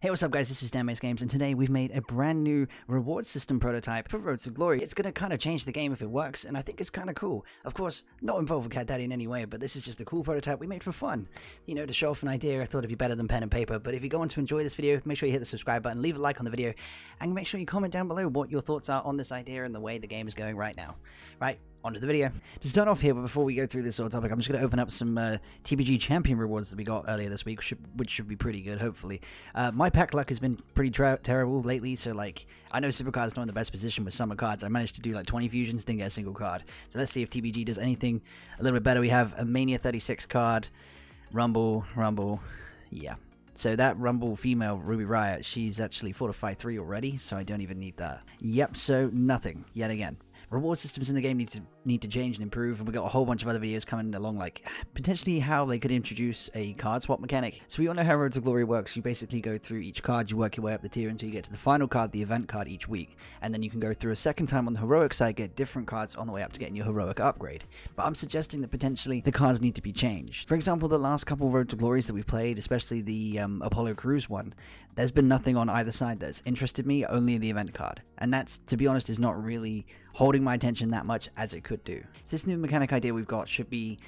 Hey, what's up guys, this is Dan Games, and today we've made a brand new reward system prototype for Road to Glory. It's going to kind of change the game if it works, and I think it's kind of cool. Of course, not involved with Cat Daddy in any way, but this is just a cool prototype we made for fun. You know, to show off an idea. I thought it'd be better than pen and paper, but if you go on to enjoy this video, make sure you hit the subscribe button, leave a like on the video, and make sure you comment down below what your thoughts are on this idea and the way the game is going right now. Right, onto the video. To start off here, but before we go through this sort of topic, I'm just going to open up some Tpg Champion Rewards that we got earlier this week, which should be pretty good, hopefully. My pack luck has been pretty terrible lately, so like, I know Supercard's not in the best position with summer cards. I managed to do like 20 fusions, didn't get a single card. So let's see if Tpg does anything a little bit better. We have a Mania 36 card, Rumble, yeah. So that Rumble female, Ruby Riot, she's actually fortified 3 already, so I don't even need that. Yep, so nothing, yet again. Reward systems in the game need to change and improve, and we got a whole bunch of other videos coming along, like potentially how they could introduce a card swap mechanic. So we all know how Road to Glory works. You basically go through each card, you work your way up the tier until you get to the final card, the event card, each week, and then you can go through a second time on the heroic side, get different cards on the way up to getting your heroic upgrade. But I'm suggesting that potentially the cards need to be changed. For example, the last couple Road to Glories that we played, especially the Apollo Crews one, there's been nothing on either side that's interested me, only the event card, and that's, to be honest, is not really holding my attention that much as it could do. This new mechanic idea we've got should be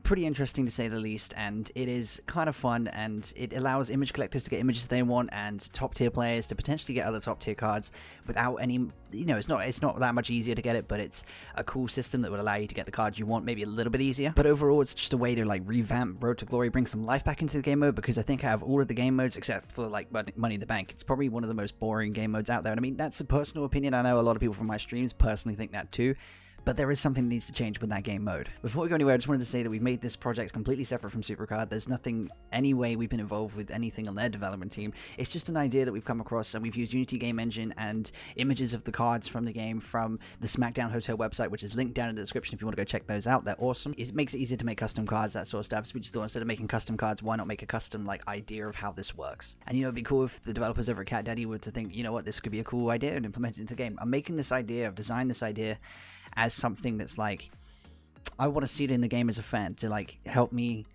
pretty interesting to say the least, and it is kind of fun, and it allows image collectors to get images they want and top tier players to potentially get other top tier cards without any, you know, it's not that much easier to get it, but it's a cool system that would allow you to get the cards you want maybe a little bit easier. But overall, it's just a way to like revamp Road to Glory, bring some life back into the game mode, because I think out of all of the game modes except for like Money in the Bank, it's probably one of the most boring game modes out there. And I mean, that's a personal opinion. I know a lot of people from my streams personally think that too, but there is something that needs to change with that game mode. Before we go anywhere, I just wanted to say that we've made this project completely separate from Supercard. There's nothing, any way we've been involved with anything on their development team. It's just an idea that we've come across, and we've used Unity Game Engine and images of the cards from the game from the Smackdown Hotel website, which is linked down in the description if you want to go check those out. They're awesome. It makes it easier to make custom cards, that sort of stuff. So we just thought, instead of making custom cards, why not make a custom like idea of how this works? And you know, it'd be cool if the developers over at Cat Daddy were to think, you know what, this could be a cool idea, and implement it into the game. I'm making this idea, I've designed this idea as something that's like, I want to see it in the game as a fan to like help me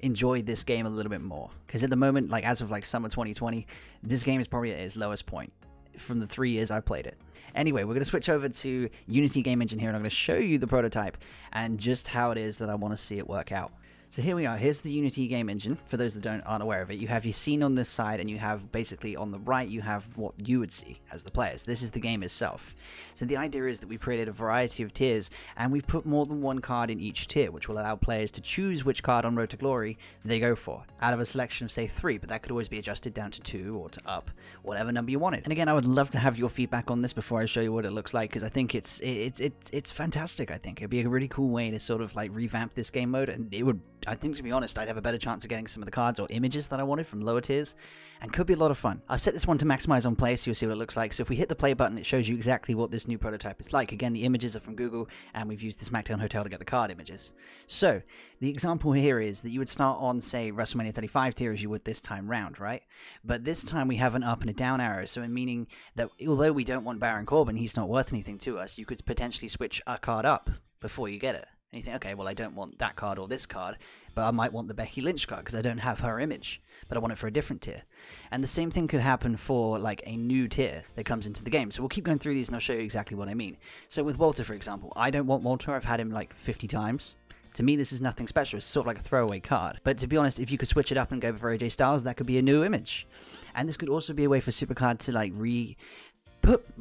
enjoy this game a little bit more, because at the moment, like as of like summer 2020, this game is probably at its lowest point from the 3 years I've played it. Anyway, we're going to switch over to Unity Game Engine here, and I'm going to show you the prototype and just how it is that I want to see it work out. So here we are, here's the Unity Game Engine. For those that aren't aware of it, you have your scene on this side, and you have basically on the right, you have what you would see as the players. This is the game itself. So the idea is that we've created a variety of tiers, and we've put more than one card in each tier, which will allow players to choose which card on Road to Glory they go for, out of a selection of say 3, but that could always be adjusted down to 2 or to up, whatever number you wanted. And again, I would love to have your feedback on this before I show you what it looks like, because I think it's fantastic. I think it'd be a really cool way to sort of like revamp this game mode, and it would, I think, to be honest, I'd have a better chance of getting some of the cards or images that I wanted from lower tiers, and could be a lot of fun. I've set this one to maximize on play, so you'll see what it looks like. So if we hit the play button, it shows you exactly what this new prototype is like. Again, the images are from Google, and we've used the Smackdown Hotel to get the card images. So the example here is that you would start on, say, Wrestlemania 35 tier as you would this time round, right? But this time we have an up and a down arrow, so meaning that although we don't want Baron Corbin, he's not worth anything to us, you could potentially switch a card up before you get it. And you think, okay, well, I don't want that card or this card, but I might want the Becky Lynch card because I don't have her image, but I want it for a different tier. And the same thing could happen for like a new tier that comes into the game. So we'll keep going through these and I'll show you exactly what I mean. So with Walter, for example, I don't want Walter. I've had him like 50 times. To me, this is nothing special. It's sort of like a throwaway card. But to be honest, if you could switch it up and go for AJ Styles, that could be a new image. And this could also be a way for Supercard to like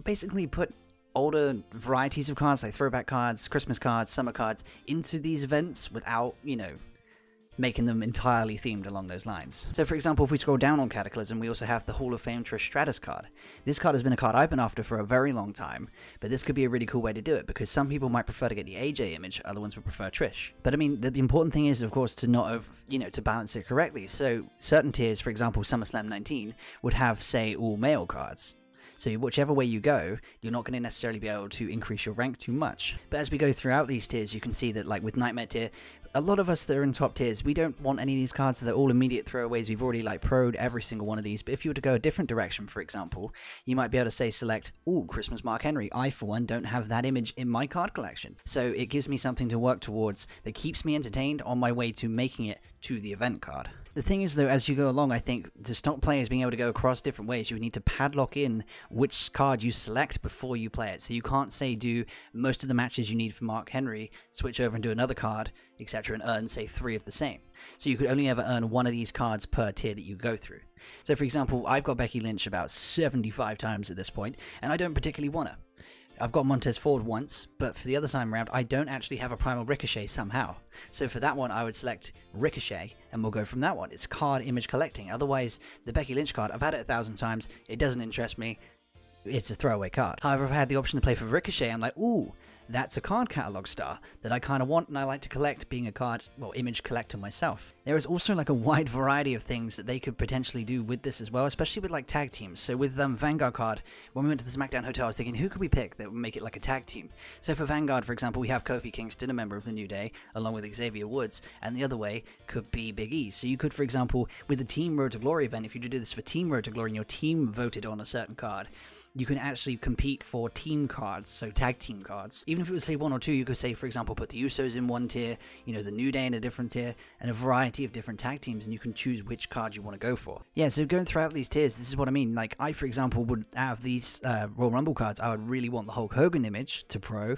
basically put older varieties of cards, like throwback cards, Christmas cards, summer cards, into these events without, you know, making them entirely themed along those lines. So for example, if we scroll down on Cataclysm, we also have the Hall of Fame Trish Stratus card. This card has been a card I've been after for a very long time, but this could be a really cool way to do it, because some people might prefer to get the AJ image, other ones would prefer Trish. But I mean, the important thing is, of course, to not to balance it correctly. So certain tiers, for example, SummerSlam 19, would have, say, all male cards. So whichever way you go, you're not going to necessarily be able to increase your rank too much. But as we go throughout these tiers, you can see that like with Nightmare tier, a lot of us that are in top tiers, we don't want any of these cards. They're all immediate throwaways. We've already like pro'd every single one of these. But if you were to go a different direction, for example, you might be able to say select, ooh, Christmas Mark Henry. I, for one, don't have that image in my card collection. So it gives me something to work towards that keeps me entertained on my way to making it to the event card. The thing is, though, as you go along, I think to stop players being able to go across different ways, you would need to padlock in which card you select before you play it. So you can't, say, do most of the matches you need for Mark Henry, switch over and do another card, etc., and earn, say, 3 of the same. So you could only ever earn 1 of these cards per tier that you go through. So, for example, I've got Becky Lynch about 75 times at this point, and I don't particularly want her. I've got Montez Ford once, but for the other time around, I don't actually have a Primal Ricochet somehow. So for that one, I would select Ricochet, and we'll go from that one. It's card image collecting. Otherwise, the Becky Lynch card, I've had it 1,000 times. It doesn't interest me. It's a throwaway card. However, if I had the option to play for Ricochet, I'm like, ooh, that's a card catalog star that I kind of want and I like to collect, being a card, well, image collector myself. There is also like a wide variety of things that they could potentially do with this as well, especially with like tag teams. So with Vanguard card, when we went to the Smackdown Hotel, I was thinking, who could we pick that would make it like a tag team? So for Vanguard, for example, we have Kofi Kingston, a member of the New Day, along with Xavier Woods, and the other way could be Big E. So you could, for example, with the Team Road to Glory event, if you do this for Team Road to Glory and your team voted on a certain card, you can actually compete for team cards, so tag team cards. Even if it was, say, 1 or 2, you could say, for example, put the Usos in one tier, you know, the New Day in a different tier, and a variety of different tag teams, and you can choose which card you want to go for. Yeah, so going throughout these tiers, this is what I mean. Like, I, for example, would, out of these Royal Rumble cards, I would really want the Hulk Hogan image to pro,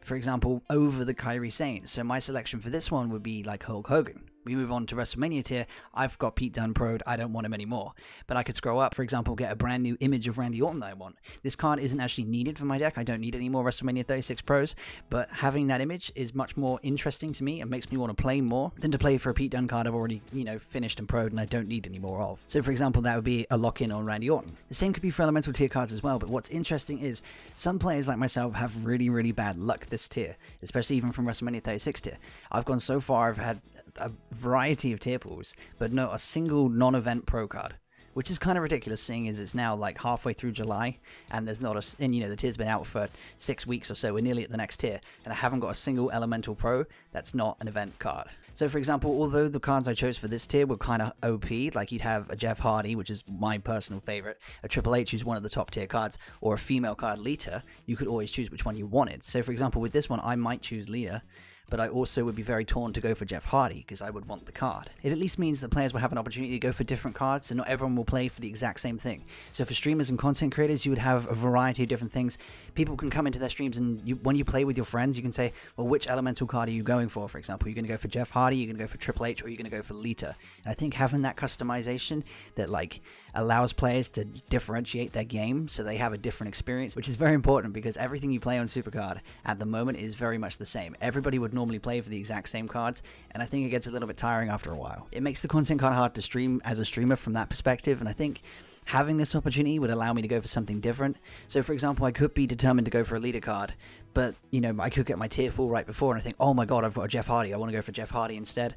for example, over the Kairi Sane. So my selection for this one would be like Hulk Hogan. We move on to Wrestlemania tier. I've got Pete Dunne pro'd. I don't want him anymore. But I could scroll up, for example, get a brand new image of Randy Orton that I want. This card isn't actually needed for my deck. I don't need any more WrestleMania 36 pros. But having that image is much more interesting to me and makes me want to play more than to play for a Pete Dunne card I've already, you know, finished and pro'd and I don't need any more of. So, for example, that would be a lock-in on Randy Orton. The same could be for elemental tier cards as well. But what's interesting is some players like myself have really, really bad luck this tier, especially even from WrestleMania 36 tier. I've gone so far, I've had a variety of tier pools, but not a single non-event pro card, which is kind of ridiculous, seeing as it's now like halfway through July and there's not a, and you know, the tier's been out for 6 weeks or so. We're nearly at the next tier and I haven't got a single elemental pro that's not an event card. So, for example, although the cards I chose for this tier were kind of OP, like you'd have a Jeff Hardy, which is my personal favorite, a Triple H, who's one of the top tier cards, or a female card, Lita, you could always choose which one you wanted. So, for example, with this one, I might choose Lita, but I also would be very torn to go for Jeff Hardy because I would want the card. It at least means that players will have an opportunity to go for different cards, so not everyone will play for the exact same thing. So for streamers and content creators, you would have a variety of different things. People can come into their streams and when you play with your friends, you can say, well, which elemental card are you going for example? You're going to go for Jeff Hardy, you're going to go for Triple H, or you're going to go for Lita. And I think having that customization that like allows players to differentiate their game so they have a different experience, which is very important because everything you play on Supercard at the moment is very much the same. Everybody would normally play for the exact same cards, and I think it gets a little bit tiring after a while. It makes the content kind of hard to stream as a streamer from that perspective, and I think having this opportunity would allow me to go for something different. So, for example, I could be determined to go for a leader card, but, you know, I could get my tier full right before, and I think, oh my god, I've got a Jeff Hardy, I want to go for Jeff Hardy instead.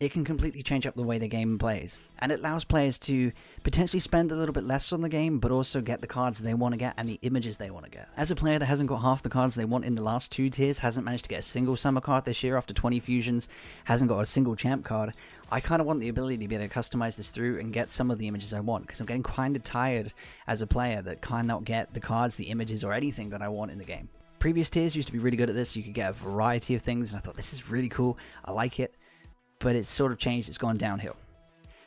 It can completely change up the way the game plays. And it allows players to potentially spend a little bit less on the game, but also get the cards they want to get and the images they want to get. As a player that hasn't got half the cards they want in the last 2 tiers, hasn't managed to get a single summer card this year after 20 fusions, hasn't got a single champ card, I kind of want the ability to be able to customize this through and get some of the images I want, because I'm getting kind of tired as a player that cannot get the cards, the images, or anything that I want in the game. Previous tiers used to be really good at this. You could get a variety of things, and I thought, this is really cool, I like it. But it's sort of changed, it's gone downhill.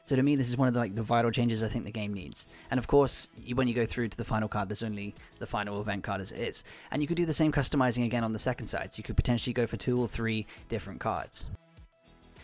So to me, this is one of the vital changes I think the game needs. And of course, when you go through to the final card, there's only the final event card as it is. And you could do the same customizing again on the second side, so you could potentially go for 2 or 3 different cards.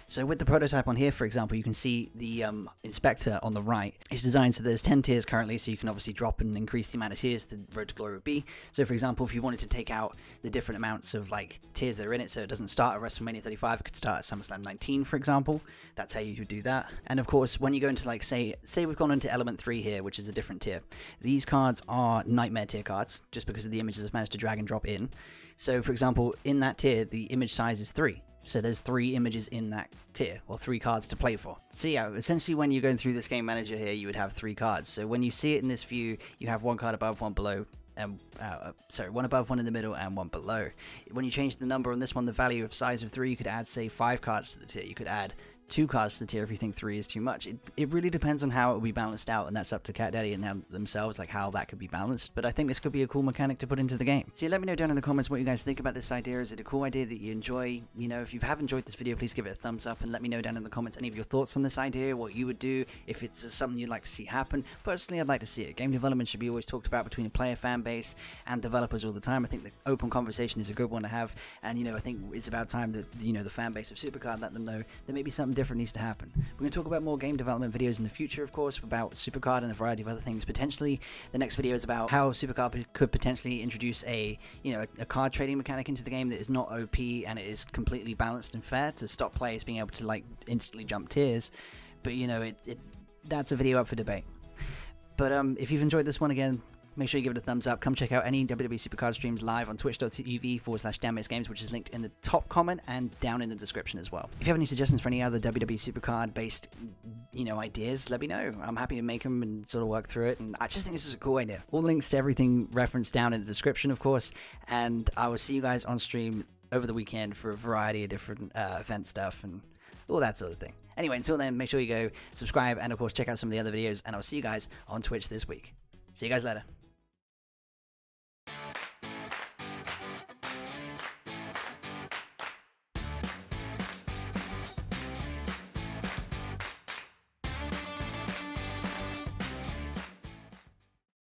So with the prototype on here, for example, you can see the inspector on the right is designed so there's 10 tiers currently, so you can obviously drop and increase the amount of tiers the Road to Glory would be. So for example, if you wanted to take out the different amounts of like tiers that are in it, so it doesn't start at WrestleMania 35, it could start at SummerSlam 19, for example. That's how you would do that. And of course, when you go into like, say we've gone into Element 3 here, which is a different tier. These cards are Nightmare tier cards, just because of the images I've managed to drag and drop in. So for example, in that tier, the image size is 3. So there's 3 images in that tier, or 3 cards to play for. So yeah, essentially when you're going through this game manager here, you would have 3 cards. So when you see it in this view, you have 1 card above, 1 below, and 1 above, 1 in the middle, and 1 below. When you change the number on this one, the value of size of 3, you could add, say, 5 cards to the tier. You could add 2 cards to the tier if you think 3 is too much. It really depends on how it will be balanced out, and that's up to Cat Daddy and them themselves, like how that could be balanced. But I think this could be a cool mechanic to put into the game. So let me know down in the comments what you guys think about this idea. Is it a cool idea that you enjoy? You know, if you have enjoyed this video, please give it a thumbs up and let me know down in the comments any of your thoughts on this idea, what you would do, if it's something you'd like to see happen. Personally, I'd like to see it. Game development should be always talked about between a player fan base and developers all the time. I think the open conversation is a good one to have, and you know, I think it's about time that, you know, the fan base of Supercard let them know that maybe something different needs to happen. We're going to talk about more game development videos in the future, of course, about Supercard and a variety of other things potentially. The next video is about how Supercard could potentially introduce a card trading mechanic into the game that is not OP and it is completely balanced and fair to stop players being able to like instantly jump tiers. But you know, that's a video up for debate. But if you've enjoyed this one, again, make sure you give it a thumbs up. Come check out any WWE Supercard streams live on twitch.tv/DanMakesGames, which is linked in the top comment and down in the description as well. If you have any suggestions for any other WWE Supercard based, you know, ideas, let me know. I'm happy to make them and sort of work through it. And I just think this is a cool idea. All links to everything referenced down in the description, of course. And I will see you guys on stream over the weekend for a variety of different event stuff and all that sort of thing. Anyway, until then, make sure you go subscribe and, of course, check out some of the other videos. And I'll see you guys on Twitch this week. See you guys later.